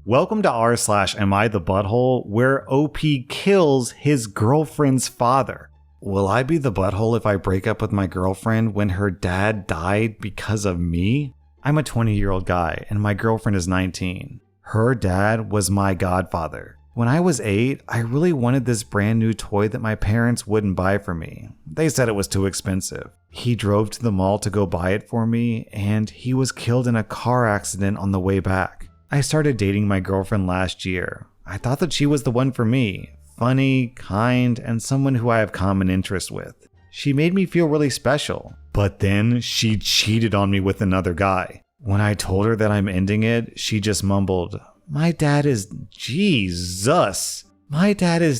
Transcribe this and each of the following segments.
Welcome to rSlash Am I the Butthole, where OP kills his girlfriend's father. Will I be the butthole if I break up with my girlfriend when her dad died because of me? I'm a 20-year-old guy and my girlfriend is 19. Her dad was my godfather. When I was 8, I really wanted this brand new toy that my parents wouldn't buy for me. They said it was too expensive. He drove to the mall to go buy it for me, and he was killed in a car accident on the way back. I started dating my girlfriend last year. I thought that she was the one for me. Funny, kind, and someone who I have common interests with. She made me feel really special. But then she cheated on me with another guy. When I told her that I'm ending it, she just mumbled, My dad is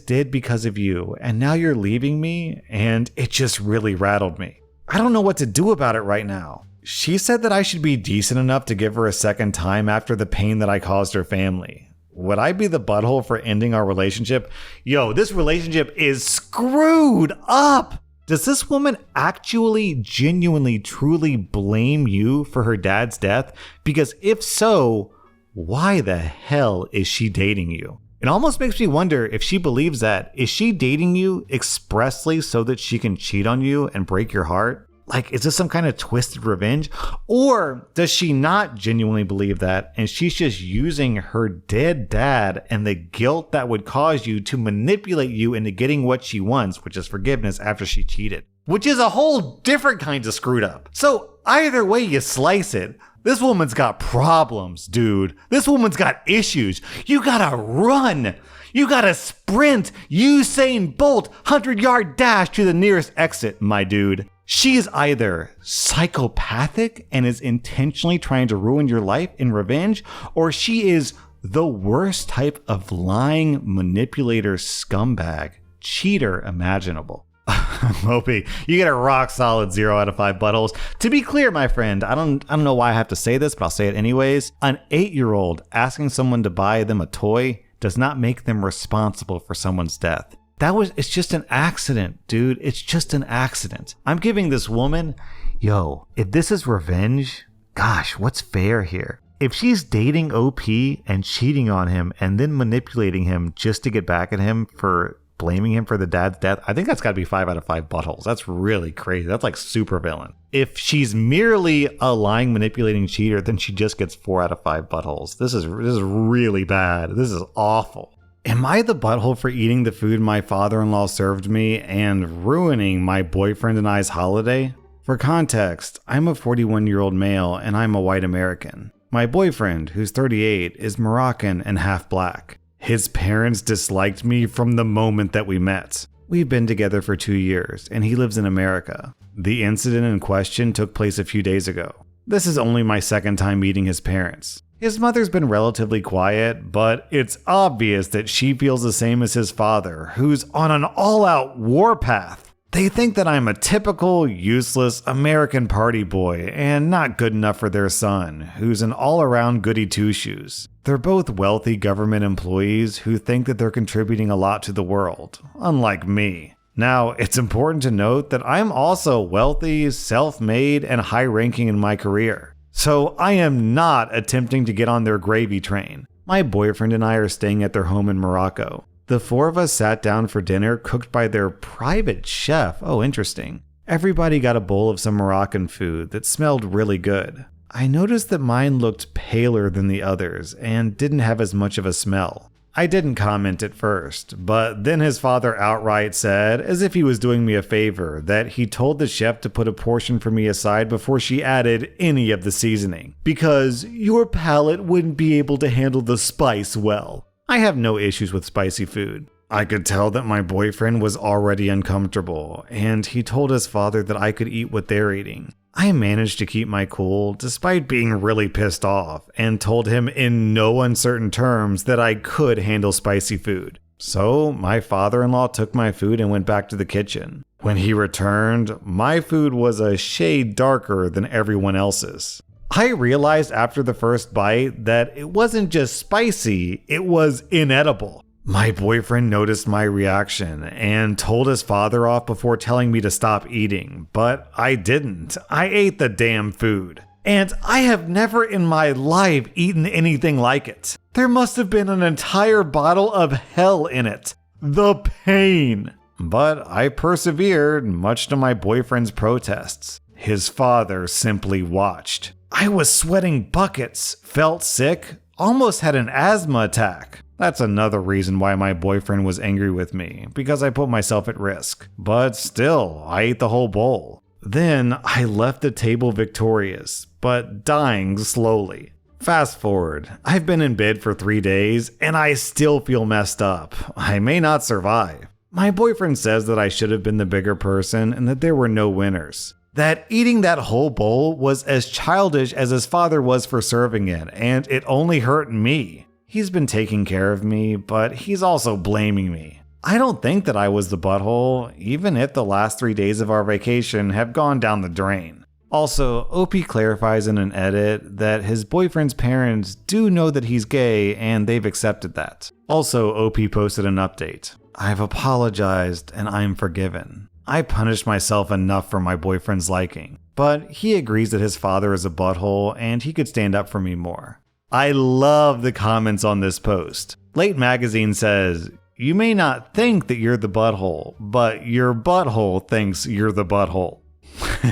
dead because of you, and now you're leaving me? And it just really rattled me. I don't know what to do about it right now. She said that I should be decent enough to give her a second time after the pain that I caused her family. Would I be the butthole for ending our relationship? Yo, this relationship is screwed up! Does this woman actually, genuinely, truly blame you for her dad's death? Because if so, why the hell is she dating you? It almost makes me wonder if she believes that. Is she dating you expressly so that she can cheat on you and break your heart? Like, is this some kind of twisted revenge? Or does she not genuinely believe that and she's just using her dead dad and the guilt that would cause you to manipulate you into getting what she wants, which is forgiveness after she cheated? Which is a whole different kind of screwed up. So either way you slice it, this woman's got problems, dude. This woman's got issues. You gotta run. You gotta sprint. Usain Bolt, 100-yard dash to the nearest exit, my dude. She is either psychopathic and is intentionally trying to ruin your life in revenge, or she is the worst type of lying manipulator, scumbag, cheater imaginable. Mopey, you get a rock solid 0 out of 5 buttholes. To be clear, my friend, I don't know why I have to say this, but I'll say it anyways. An 8-year-old asking someone to buy them a toy does not make them responsible for someone's death. It's just an accident, dude. It's just an accident. I'm giving this woman, if this is revenge, gosh, what's fair here? If she's dating OP and cheating on him and then manipulating him just to get back at him for blaming him for the dad's death, I think that's got to be 5 out of 5 buttholes. That's really crazy. That's like super villain. If she's merely a lying, manipulating cheater, then she just gets 4 out of 5 buttholes. This is really bad. This is awful. Am I the butthole for eating the food my father-in-law served me and ruining my boyfriend and I's holiday? For context, I'm a 41-year-old male and I'm a white American. My boyfriend, who's 38, is Moroccan and half black. His parents disliked me from the moment that we met. We've been together for 2 years and he lives in America. The incident in question took place a few days ago. This is only my second time meeting his parents. His mother's been relatively quiet, but it's obvious that she feels the same as his father, who's on an all-out warpath. They think that I'm a typical, useless American party boy and not good enough for their son, who's an all-around goody two-shoes. They're both wealthy government employees who think that they're contributing a lot to the world, unlike me. Now, it's important to note that I'm also wealthy, self-made, and high-ranking in my career. So I am not attempting to get on their gravy train. My boyfriend and I are staying at their home in Morocco. The 4 of us sat down for dinner cooked by their private chef. Oh, interesting. Everybody got a bowl of some Moroccan food that smelled really good. I noticed that mine looked paler than the others and didn't have as much of a smell. I didn't comment at first, but then his father outright said, as if he was doing me a favor, that he told the chef to put a portion for me aside before she added any of the seasoning, because your palate wouldn't be able to handle the spice well. I have no issues with spicy food. I could tell that my boyfriend was already uncomfortable, and he told his father that I could eat what they're eating. I managed to keep my cool despite being really pissed off and told him in no uncertain terms that I could handle spicy food. So my father-in-law took my food and went back to the kitchen. When he returned, my food was a shade darker than everyone else's. I realized after the first bite that it wasn't just spicy, it was inedible. My boyfriend noticed my reaction and told his father off before telling me to stop eating, but I didn't. I ate the damn food. And I have never in my life eaten anything like it. There must have been an entire bottle of hell in it. The pain. But I persevered, much to my boyfriend's protests. His father simply watched. I was sweating buckets, felt sick, almost had an asthma attack. That's another reason why my boyfriend was angry with me, because I put myself at risk. But still, I ate the whole bowl. Then I left the table victorious, but dying slowly. Fast forward, I've been in bed for 3 days, and I still feel messed up. I may not survive. My boyfriend says that I should have been the bigger person and that there were no winners. That eating that whole bowl was as childish as his father was for serving it, and it only hurt me. He's been taking care of me, but he's also blaming me. I don't think that I was the butthole, even if the last 3 days of our vacation have gone down the drain. Also, OP clarifies in an edit that his boyfriend's parents do know that he's gay and they've accepted that. Also, OP posted an update. I've apologized and I'm forgiven. I punished myself enough for my boyfriend's liking, but he agrees that his father is a butthole and he could stand up for me more. I love the comments on this post. Late Magazine says, "You may not think that you're the butthole, but your butthole thinks you're the butthole."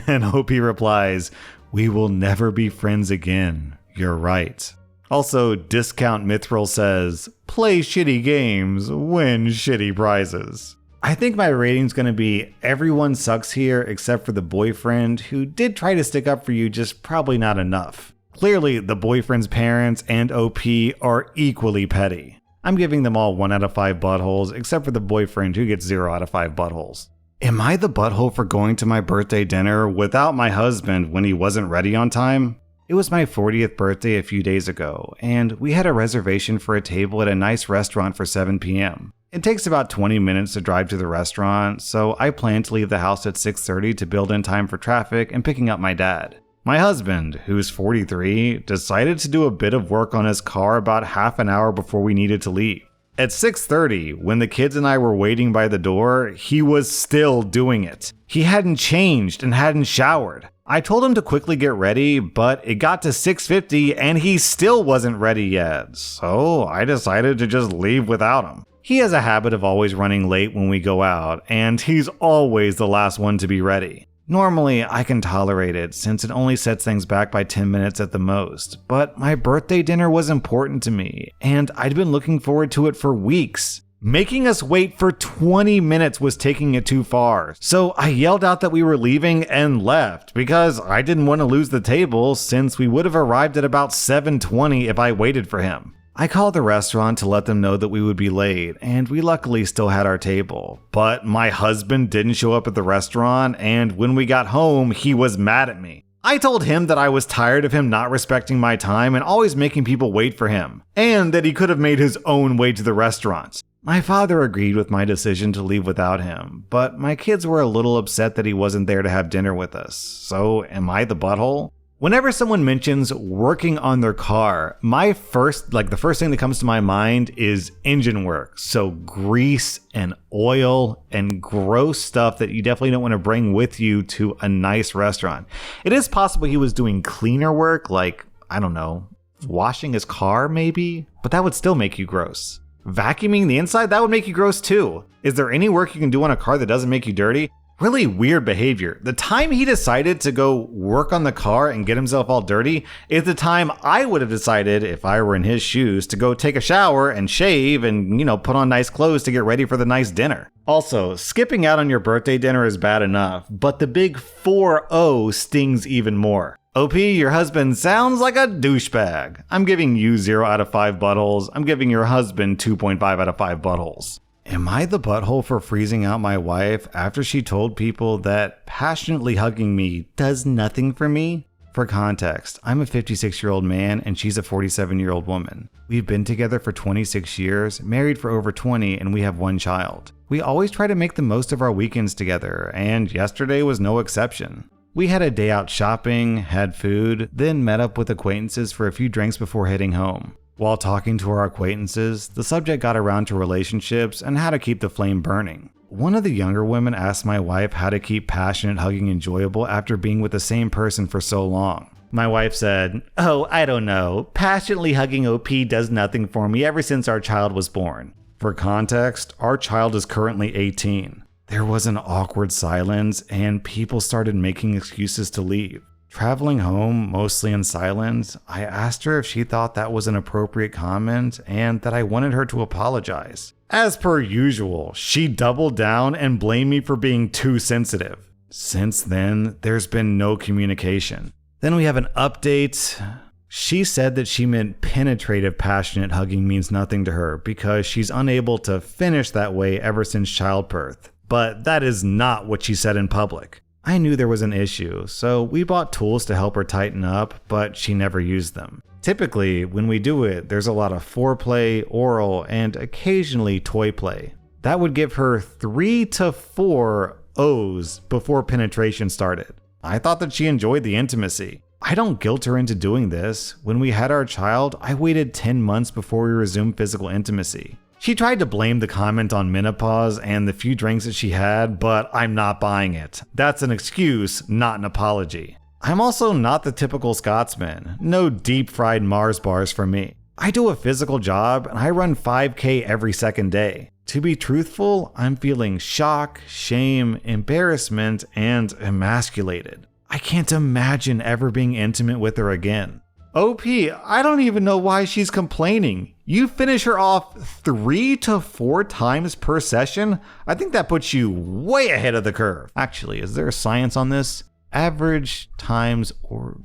And OP replies, "We will never be friends again. You're right." Also, Discount Mithril says, "Play shitty games, win shitty prizes." I think my rating's gonna be everyone sucks here except for the boyfriend who did try to stick up for you, just probably not enough. Clearly, the boyfriend's parents and OP are equally petty. I'm giving them all 1 out of 5 buttholes except for the boyfriend who gets 0 out of 5 buttholes. Am I the butthole for going to my birthday dinner without my husband when he wasn't ready on time? It was my 40th birthday a few days ago, and we had a reservation for a table at a nice restaurant for 7 p.m. It takes about 20 minutes to drive to the restaurant, so I plan to leave the house at 6:30 to build in time for traffic and picking up my dad. My husband, who's 43, decided to do a bit of work on his car about half an hour before we needed to leave. At 6:30, when the kids and I were waiting by the door, he was still doing it. He hadn't changed and hadn't showered. I told him to quickly get ready, but it got to 6:50 and he still wasn't ready yet, so I decided to just leave without him. He has a habit of always running late when we go out, and he's always the last one to be ready. Normally, I can tolerate it since it only sets things back by 10 minutes at the most, but my birthday dinner was important to me, and I'd been looking forward to it for weeks. Making us wait for 20 minutes was taking it too far, so I yelled out that we were leaving and left because I didn't want to lose the table since we would have arrived at about 7:20 if I waited for him. I called the restaurant to let them know that we would be late, and we luckily still had our table. But my husband didn't show up at the restaurant, and when we got home, he was mad at me. I told him that I was tired of him not respecting my time and always making people wait for him, and that he could have made his own way to the restaurant. My father agreed with my decision to leave without him, but my kids were a little upset that he wasn't there to have dinner with us. So am I the butthole? Whenever someone mentions working on their car, the first thing that comes to my mind is engine work. So grease and oil and gross stuff that you definitely don't want to bring with you to a nice restaurant. It is possible he was doing cleaner work, like, I don't know, washing his car maybe, but that would still make you gross. Vacuuming the inside, that would make you gross too. Is there any work you can do on a car that doesn't make you dirty? Really weird behavior. The time he decided to go work on the car and get himself all dirty is the time I would have decided, if I were in his shoes, to go take a shower and shave and, put on nice clothes to get ready for the nice dinner. Also, skipping out on your birthday dinner is bad enough, but the big 4-0 stings even more. OP, your husband sounds like a douchebag. I'm giving you 0 out of 5 buttholes. I'm giving your husband 2.5 out of 5 buttholes. Am I the butthole for freezing out my wife after she told people that passionately hugging me does nothing for me? For context, I'm a 56-year-old man and she's a 47-year-old woman. We've been together for 26 years, married for over 20, and we have 1 child. We always try to make the most of our weekends together, and yesterday was no exception. We had a day out shopping, had food, then met up with acquaintances for a few drinks before heading home. While talking to our acquaintances, the subject got around to relationships and how to keep the flame burning. One of the younger women asked my wife how to keep passionate hugging enjoyable after being with the same person for so long. My wife said, "Oh, I don't know. Passionately hugging OP does nothing for me ever since our child was born." For context, our child is currently 18. There was an awkward silence and people started making excuses to leave. Traveling home, mostly in silence, I asked her if she thought that was an appropriate comment and that I wanted her to apologize. As per usual, she doubled down and blamed me for being too sensitive. Since then, there's been no communication. Then we have an update. She said that she meant penetrative, passionate hugging means nothing to her because she's unable to finish that way ever since childbirth. But that is not what she said in public. I knew there was an issue, so we bought tools to help her tighten up, but she never used them. Typically, when we do it, there's a lot of foreplay, oral, and occasionally toy play. That would give her 3 to 4 O's before penetration started. I thought that she enjoyed the intimacy. I don't guilt her into doing this. When we had our child, I waited 10 months before we resumed physical intimacy. She tried to blame the comment on menopause and the few drinks that she had, but I'm not buying it. That's an excuse, not an apology. I'm also not the typical Scotsman. No deep-fried Mars bars for me. I do a physical job and I run 5K every second day. To be truthful, I'm feeling shock, shame, embarrassment, and emasculated. I can't imagine ever being intimate with her again. OP, I don't even know why she's complaining. You finish her off 3 to 4 times per session? I think that puts you way ahead of the curve. Actually, is there science on this? Average times or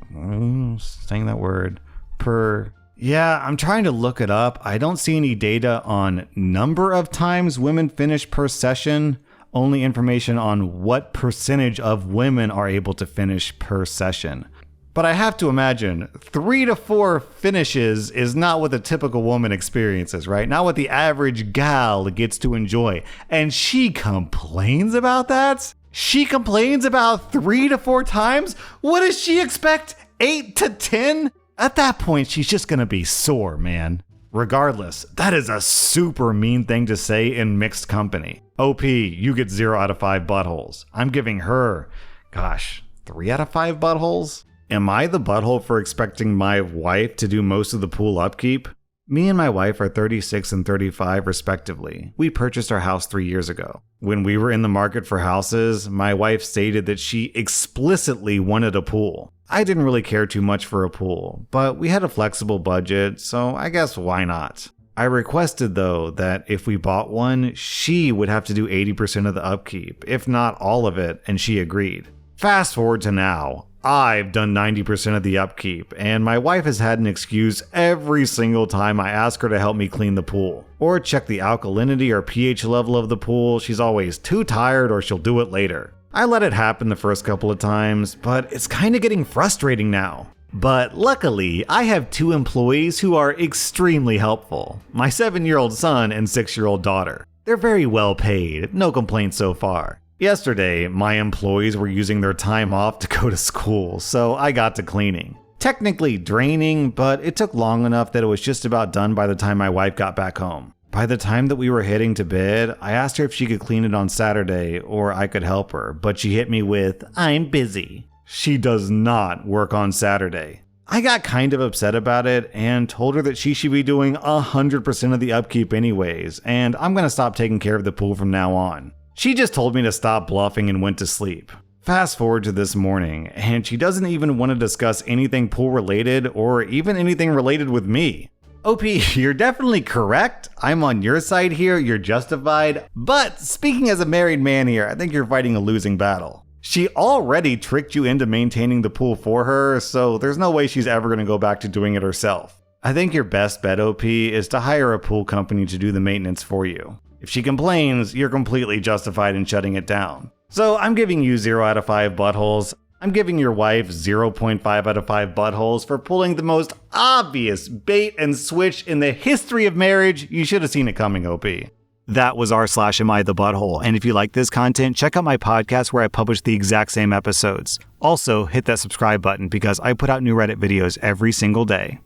saying that word per... Yeah, I'm trying to look it up. I don't see any data on number of times women finish per session, only information on what percentage of women are able to finish per session. But I have to imagine 3 to 4 finishes is not what the typical woman experiences, right? Not what the average gal gets to enjoy. And she complains about that? She complains about 3 to 4 times? What does she expect? 8 to 10? At that point, she's just gonna be sore, man. Regardless, that is a super mean thing to say in mixed company. OP, you get 0 out of 5 buttholes. I'm giving her, 3 out of 5 buttholes? Am I the butthole for expecting my wife to do most of the pool upkeep? Me and my wife are 36 and 35 respectively. We purchased our house 3 years ago. When we were in the market for houses, my wife stated that she explicitly wanted a pool. I didn't really care too much for a pool, but we had a flexible budget, so I guess why not? I requested though that if we bought one, she would have to do 80% of the upkeep, if not all of it, and she agreed. Fast forward to now. I've done 90% of the upkeep, and my wife has had an excuse every single time I ask her to help me clean the pool, or check the alkalinity or pH level of the pool. She's always too tired or she'll do it later. I let it happen the first couple of times, but it's kind of getting frustrating now. But luckily, I have 2 employees who are extremely helpful. My 7-year-old son and 6-year-old daughter. They're very well paid, no complaints so far. Yesterday, my employees were using their time off to go to school, so I got to cleaning. Technically draining, but it took long enough that it was just about done by the time my wife got back home. By the time that we were heading to bed, I asked her if she could clean it on Saturday or I could help her, but she hit me with, "I'm busy." She does not work on Saturday. I got kind of upset about it and told her that she should be doing 100% of the upkeep anyways, and I'm going to stop taking care of the pool from now on. She just told me to stop bluffing and went to sleep. Fast forward to this morning, and she doesn't even want to discuss anything pool related or even anything related with me. OP, you're definitely correct. I'm on your side here, you're justified. But speaking as a married man here, I think you're fighting a losing battle. She already tricked you into maintaining the pool for her, so there's no way she's ever going to go back to doing it herself. I think your best bet, OP, is to hire a pool company to do the maintenance for you. If she complains, you're completely justified in shutting it down. So I'm giving you 0 out of 5 buttholes. I'm giving your wife 0.5 out of 5 buttholes for pulling the most obvious bait and switch in the history of marriage. You should have seen it coming, OP. That was rSlash Am I the Butthole? And if you like this content, check out my podcast where I publish the exact same episodes. Also, hit that subscribe button because I put out new Reddit videos every single day.